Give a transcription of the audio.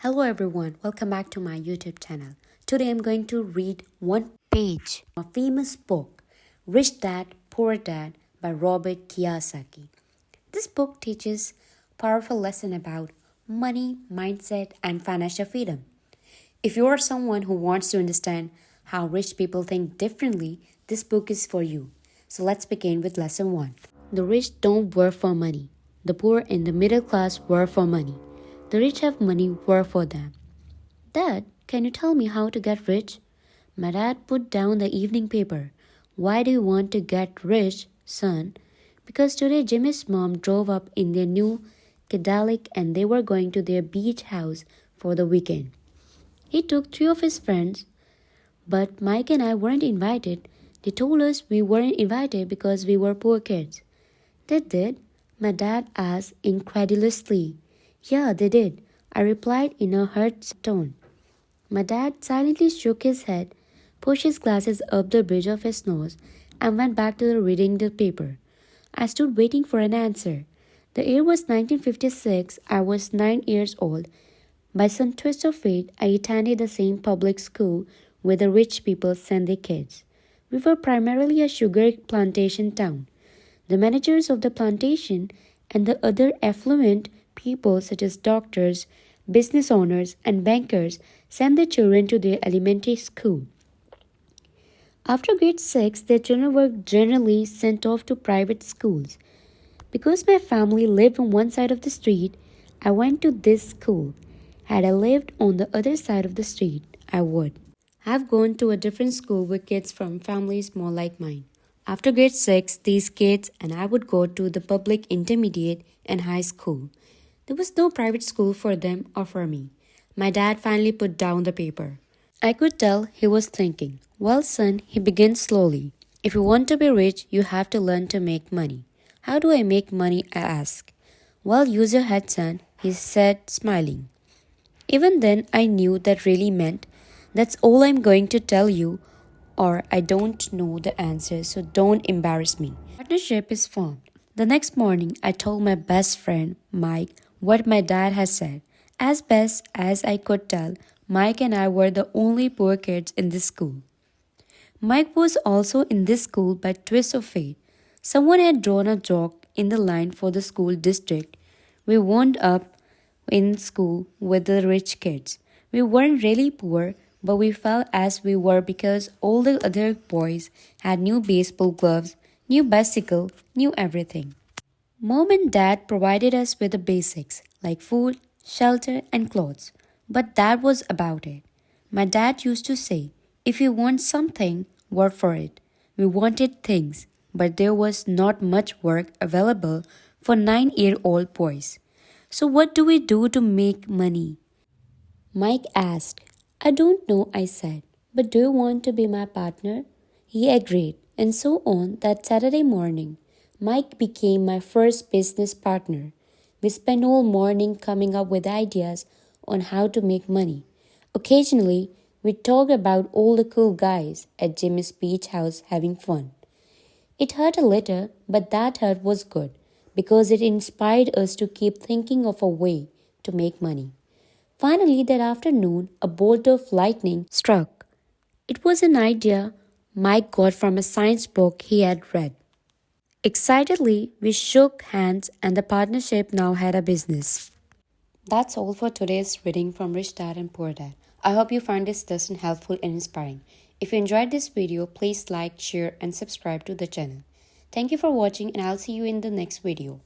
Hello everyone, welcome back to my YouTube channel. Today I'm going to read one page of a famous book, Rich Dad, Poor Dad by Robert Kiyosaki. This book teaches powerful lesson about money, mindset, and financial freedom. If you are someone who wants to understand how rich people think differently, this book is for you. So let's begin with lesson 1. The rich don't work for money. The poor and the middle class work for money. The rich have money work for them. Dad, can you tell me how to get rich? My dad put down the evening paper. Why do you want to get rich, son? Because today Jimmy's mom drove up in their new Cadillac and they were going to their beach house for the weekend. He took 3 of his friends, but Mike and I weren't invited. They told us we weren't invited because we were poor kids. They did? My dad asked incredulously. Yeah, they did, I replied in a hurt tone. My dad silently shook his head, pushed his glasses up the bridge of his nose, and went back to reading the paper. I stood waiting for an answer. The year was 1956. I was 9 years old. By some twist of fate, I attended the same public school where the rich people sent their kids. We were primarily a sugar plantation town. The managers of the plantation and the other affluent people such as doctors, business owners, and bankers sent their children to their elementary school. After grade 6, their children were generally sent off to private schools. Because my family lived on one side of the street, I went to this school. Had I lived on the other side of the street, I would have gone to a different school with kids from families more like mine. After grade 6, these kids and I would go to the public intermediate and high school. There was no private school for them or for me. My dad finally put down the paper. I could tell he was thinking. Well, son, he began slowly. If you want to be rich, you have to learn to make money. How do I make money? I asked. Well, use your head, son, he said, smiling. Even then, I knew that really meant, that's all I'm going to tell you, or I don't know the answer, so don't embarrass me. Partnership is formed. The next morning, I told my best friend, Mike, what my dad had said. As best as I could tell, Mike and I were the only poor kids in this school. Mike was also in this school by twist of fate. Someone had drawn a joke in the line for the school district. We wound up in school with the rich kids. We weren't really poor, but we felt as we were because all the other boys had new baseball gloves, new bicycle, new everything. Mom and Dad provided us with the basics like food, shelter, and clothes, but that was about it. My dad used to say, if you want something, work for it. We wanted things, but there was not much work available for 9-year-old boys. So, what do we do to make money? Mike asked. I don't know, I said, but do you want to be my partner? He agreed, and so on that Saturday morning. Mike became my first business partner. We spent all morning coming up with ideas on how to make money. Occasionally, we talked about all the cool guys at Jimmy's beach house having fun. It hurt a little, but that hurt was good because it inspired us to keep thinking of a way to make money. Finally, that afternoon, a bolt of lightning struck. It was an idea Mike got from a science book he had read. Excitedly, we shook hands and the partnership now had a business. That's all for today's reading from Rich Dad and Poor Dad. I hope you find this lesson helpful and inspiring. If you enjoyed this video, please like, share and subscribe to the channel. Thank you for watching and I'll see you in the next video.